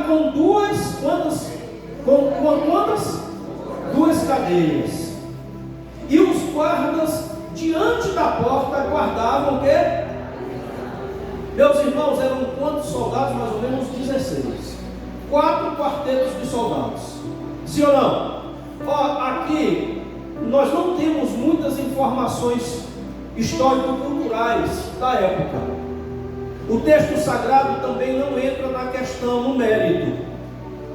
com quantas? Duas cadeias. E os guardas diante da porta guardavam o quê? Meus irmãos, eram quantos soldados? Mais ou menos 16. 4 quartetos de soldados. Sim ou não? Ó, aqui nós não temos muitas informações histórico-culturais da época. O texto sagrado também não entra na questão, no mérito.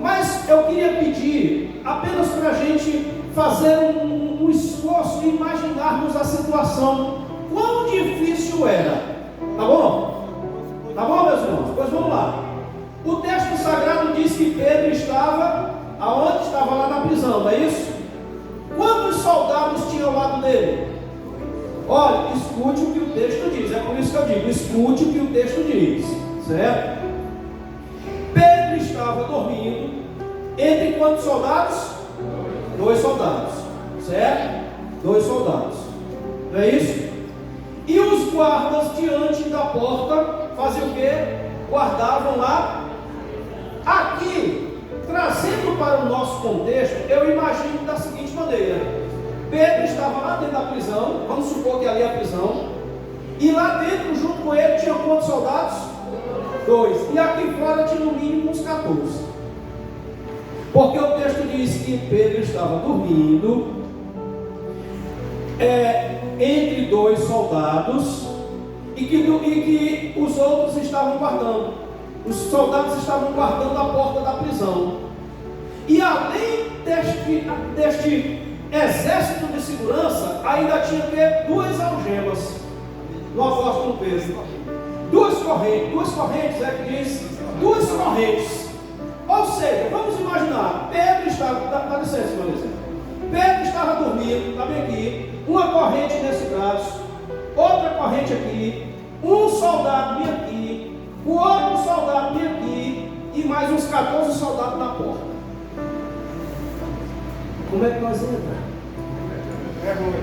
Mas eu queria pedir apenas para a gente fazer um esforço e imaginarmos a situação. Quão difícil era. Tá bom? Tá bom, meus irmãos? Pois vamos lá. O texto sagrado diz que Pedro estava aonde? Estava lá na prisão, não é isso? Quantos soldados tinham ao lado dele? Olha, escute o que o texto diz. É por isso que eu digo, escute o que o texto diz. Certo? Pedro estava dormindo. Entre quantos soldados? 2 soldados. Certo? 2 soldados. Não é isso? E os guardas diante da porta faziam o quê? Guardavam lá. Aqui, trazendo para o nosso contexto, eu imagino da seguinte maneira: Pedro estava lá dentro da prisão, vamos supor que ali é a prisão, e lá dentro, junto com ele, tinha quantos soldados? 2. E aqui fora tinha no mínimo uns 14. Porque o texto diz que Pedro estava dormindo entre 2 soldados e que os outros estavam guardando. Os soldados estavam guardando a porta da prisão. E além deste exército de segurança, ainda tinha que 2 algemas no apóstolo Pedro. 2 correntes é que diz, 2 correntes. Ou seja, vamos imaginar, Pedro estava, dá licença, Vanessa. Pedro estava dormindo, está bem aqui, uma corrente nesse braço, outra corrente aqui, um soldado bem aqui, o outro soldado bem aqui, e mais uns 14 soldados na porta. Como é que nós entramos? É ruim.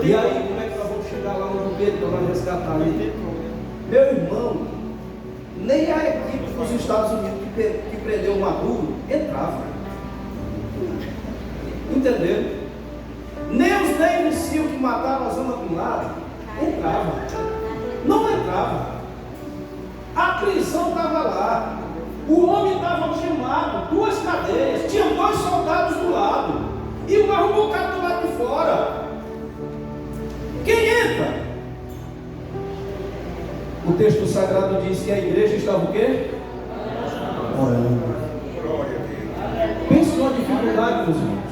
E aí, como é que nós vamos chegar lá onde o Pedro vai resgatar ali? Meu irmão, nem a equipe dos Estados Unidos que prendeu o Maduro entrava. Entenderam? Nem os Navy SEAL que mataram a Osama Bin Laden entrava. Não entrava. A prisão estava lá. O homem estava algemado, 2 cadeias, tinha 2 soldados do lado e um bocado do lado de fora. Quem entra? O texto sagrado diz que a igreja estava o quê? Orando. Pense numa dificuldade, meus irmãos.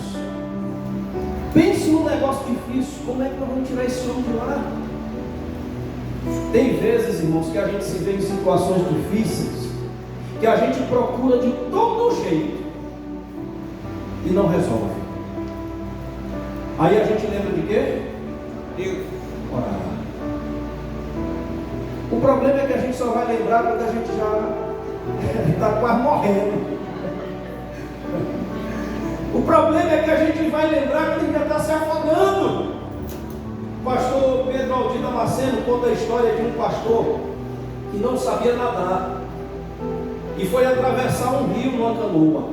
Pense num negócio difícil. Como é que nós vamos tirar esse homem de lá? Tem vezes, irmãos, que a gente se vê em situações difíceis, que a gente procura de todo jeito e não resolve. Aí a gente lembra de quê? Deus. Orar. O problema é que a gente só vai lembrar quando a gente já está quase morrendo. O problema é que a gente vai lembrar quando a gente já está se afogando. O pastor Pedro Aldir Damasceno conta a história de um pastor que não sabia nadar e foi atravessar um rio numa canoa.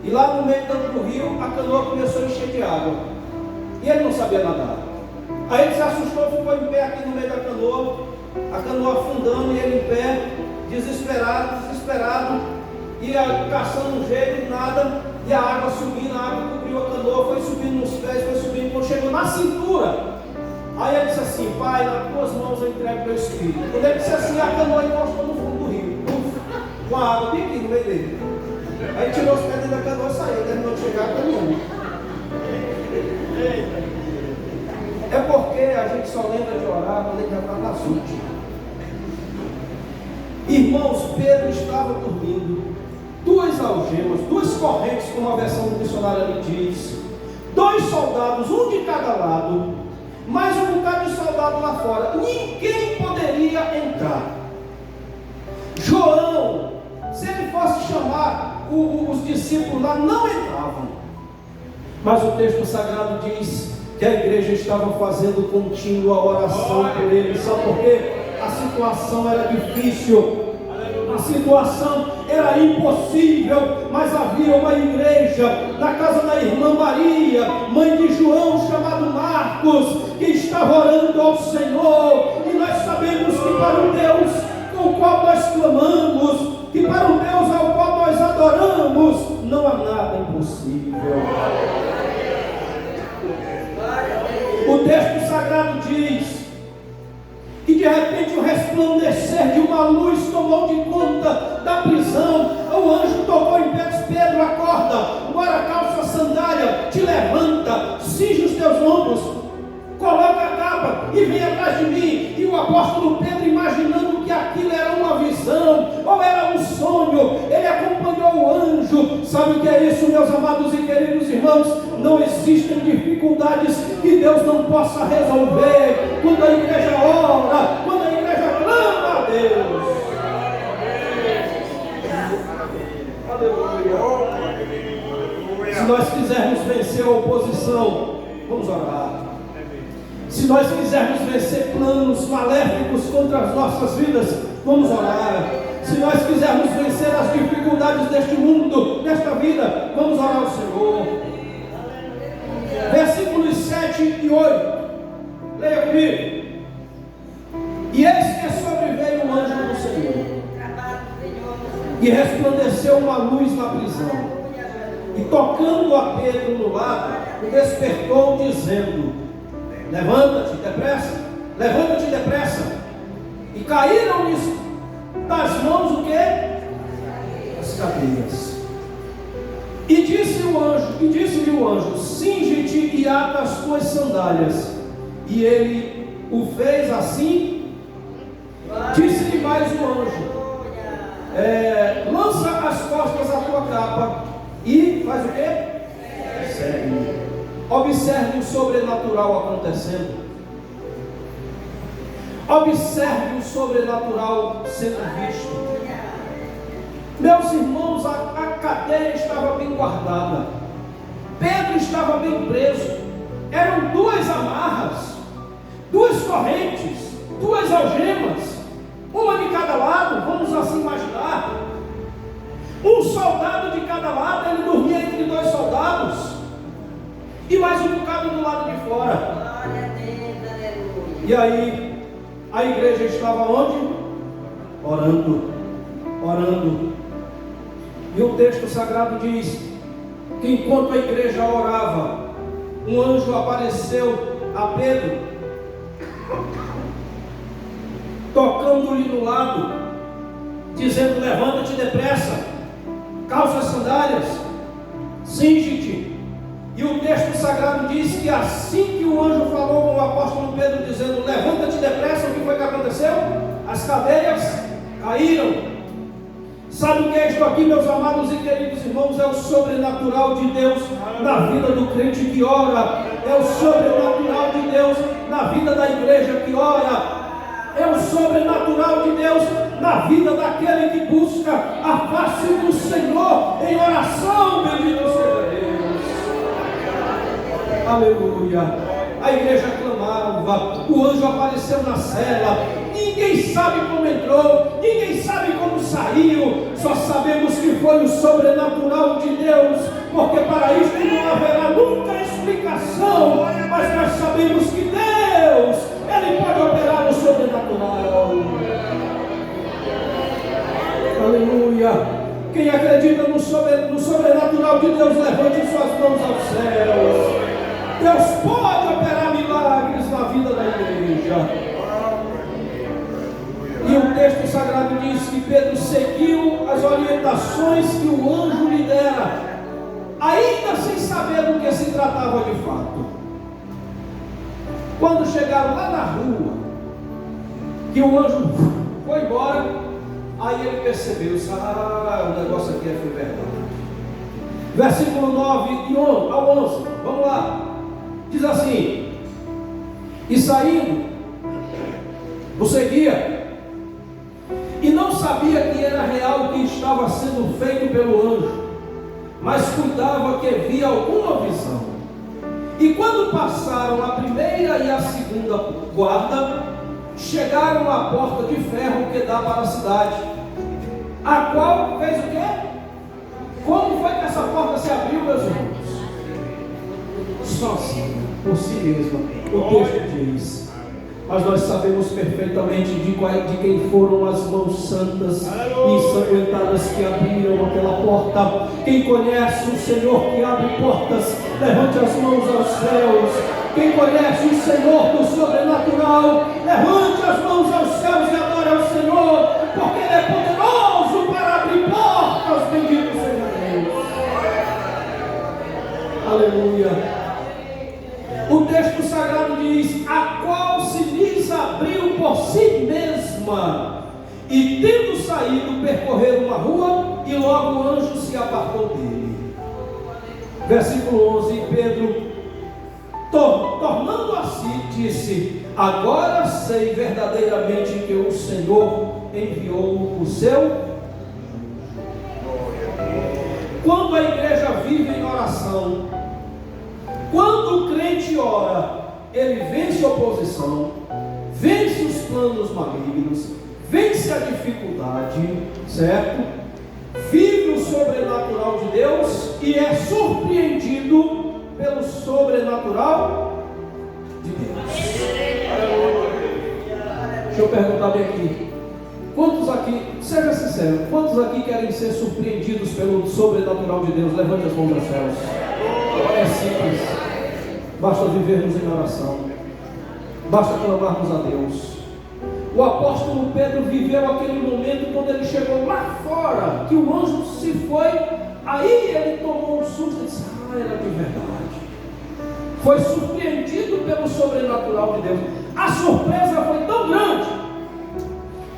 E lá no meio do rio a canoa começou a encher de água e ele não sabia nadar. Aí ele se assustou, ficou em pé aqui no meio da canoa, a canoa afundando e ele em pé, desesperado, e caçando um jeito, nada, e a água subindo, a água cobriu a canoa, foi subindo nos pés, foi subindo, quando chegou na cintura, aí ele disse assim: Pai, nas tuas mãos eu entrego meu espírito. Quando ele disse assim, a canoa encostou no fundo do rio, com a água bem aqui no meio dele. Aí tirou os pés da canoa e saiu, terminou de chegar caminhando. É porque a gente só lembra de orar quando ele já está nas últimas. Irmãos, Pedro estava dormindo, 2 algemas, 2 correntes, como a versão do dicionário ali diz, 2 soldados, um de cada lado, mais um bocado de soldado lá fora. Ninguém poderia entrar. João, se ele fosse chamar os discípulos lá, não entravam. Mas o texto sagrado diz que a igreja estava fazendo contínua oração por ele. Sabe por quê? A situação era difícil. situação era impossível, mas havia uma igreja na casa da irmã Maria, mãe de João, chamado Marcos, que estava orando ao Senhor. E nós sabemos que para o Deus com o qual nós clamamos, que para o Deus ao qual nós adoramos, não há nada impossível. O texto sagrado diz que de repente o resplandecer de uma luz tomou de conta da prisão. O anjo tocou em Pedro: acorda, bora, calça a sandália, te levanta, cinge os teus ombros, coloca a capa e vem atrás de mim. E o apóstolo Pedro, imaginando que aquilo era uma visão ou era um sonho, ele acompanhou o anjo. Sabe o que é isso, meus amados e queridos irmãos? Não existem dificuldades que Deus não possa resolver quando a igreja ora, quando a igreja clama a Deus. Se nós quisermos vencer a oposição, vamos orar. Se nós quisermos vencer planos maléficos contra as nossas vidas, vamos orar. Se nós quisermos vencer as dificuldades deste mundo, desta vida, vamos orar ao Senhor. Versículos 7 e 8. Leia comigo. E eis que sobreveio o anjo do Senhor, e resplandeceu uma luz na prisão, e tocando a Pedro no lado, o despertou, dizendo: levanta-te depressa, levanta-te depressa. E caíram-lhes das mãos o quê? As cadeias. E disse-lhe o anjo: cinge-te e ata as tuas sandálias. E ele o fez assim. Disse-lhe mais o anjo: lança as costas a tua capa e faz o quê? Segue. Observe o sobrenatural acontecendo. Observe o sobrenatural sendo visto. Meus irmãos, a cadeia estava bem guardada. Pedro estava bem preso. Eram duas amarras, duas correntes, duas algemas, uma de cada lado, vamos assim imaginar. Um soldado de cada lado, ele dormia entre dois soldados. E mais um bocado do lado de fora. E aí, a igreja estava onde? Orando, orando. E o texto sagrado diz que enquanto a igreja orava, um anjo apareceu a Pedro, tocando-lhe no lado, dizendo: levanta-te depressa, calça as sandálias, cinge-te. E o texto sagrado diz que assim que o anjo falou com o apóstolo Pedro, dizendo: levanta-te depressa, o que foi que aconteceu? As cadeias caíram. Sabe o que é isto aqui, meus amados e queridos irmãos? É o sobrenatural de Deus na vida do crente que ora. É o sobrenatural de Deus na vida da igreja que ora. É o sobrenatural de Deus na vida daquele que busca a face do Senhor em oração. Bendito seja Deus. Aleluia. A igreja clamava, o anjo apareceu na cela. Ninguém sabe como entrou, ninguém sabe como saiu. Só sabemos que foi o sobrenatural de Deus, porque para isso não haverá nunca explicação. Mas nós sabemos que Deus, Ele pode operar no sobrenatural. Aleluia. Quem acredita no sobrenatural de Deus, levante suas mãos aos céus. Deus pode operar milagres na vida da igreja. E o texto sagrado diz que Pedro seguiu as orientações que o anjo lhe dera, ainda sem saber do que se tratava de fato. Quando chegaram lá na rua, que o anjo foi embora, aí ele percebeu: o negócio aqui foi verdade. Versículo 9 ao 11, vamos lá. Diz assim: e saindo, o seguia, e não sabia que era real o que estava sendo feito pelo anjo, mas cuidava que via alguma visão. E quando passaram a primeira e a segunda guarda, chegaram à porta de ferro que dá para a cidade. a qual fez o quê? Como foi que essa porta se abriu, meus irmãos? Sozinha, por si mesma. O texto diz, mas nós sabemos perfeitamente de quem foram as mãos santas e ensanguentadas que abriram aquela porta. Quem conhece o Senhor que abre portas, levante as mãos aos céus. Quem conhece o Senhor do sobrenatural, levante as mãos aos céus e adore ao Senhor, porque Ele é poderoso para abrir portas. Bendito seja Deus. Aleluia. O texto sagrado diz, a qual se lhes abriu por si mesma, e tendo saído, percorreram uma rua, e logo o anjo se apartou dele. Versículo 11, Pedro, tornando a si, disse, agora sei verdadeiramente que o Senhor enviou o seu. Quando a igreja vive em oração, quando o crente ora, ele vence a oposição, vence os planos malignos, vence a dificuldade, certo? Vive o sobrenatural de Deus e é surpreendido pelo sobrenatural de Deus. Deixa eu perguntar bem aqui. Quantos aqui, seja sincero, quantos aqui querem ser surpreendidos pelo sobrenatural de Deus? Levante as mãos aos céus. É simples, basta vivermos em oração, basta clamarmos a Deus. O apóstolo Pedro viveu aquele momento quando ele chegou lá fora, que o anjo se foi, aí ele tomou um susto e disse, era de verdade. Foi surpreendido pelo sobrenatural de Deus. A surpresa foi tão grande,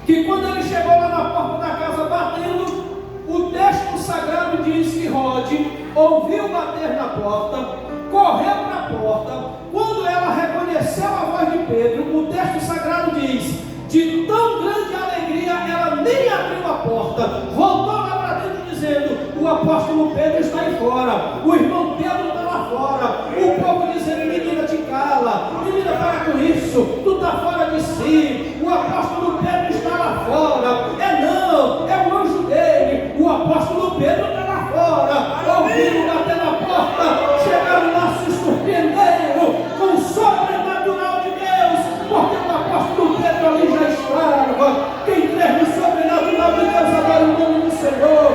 que quando ele chegou lá na porta da casa batendo, o texto sagrado diz que Rode ouviu bater na porta, correu para a porta. Quando ela reconheceu a voz de Pedro, o texto sagrado diz, de tão grande alegria, ela nem abriu a porta, voltou lá para dentro dizendo, o apóstolo Pedro está aí fora, o irmão Pedro está lá fora. O povo dizendo, menina, te cala, menina, para com isso, tu está fora de si, o apóstolo Pedro está lá fora. Não, é o anjo dele, o apóstolo Pedro está lá fora. Ouviram bater na porta, chegaram lá, se surpreenderam com o sobrenatural de Deus, porque o apóstolo Pedro ali já estava. Quem crê no sobrenatural de Deus, adora o nome do Senhor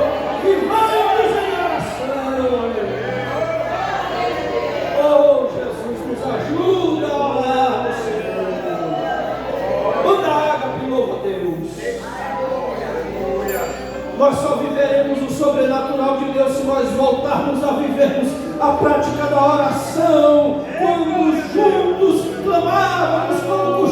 e vamos em oração. Oh, Jesus, nos ajuda a orar no Senhor. Manda água e louva a Deus. Nós só viveremos o sobrenatural de Deus se nós voltarmos a vivermos a prática da oração, quando juntos clamávamos, como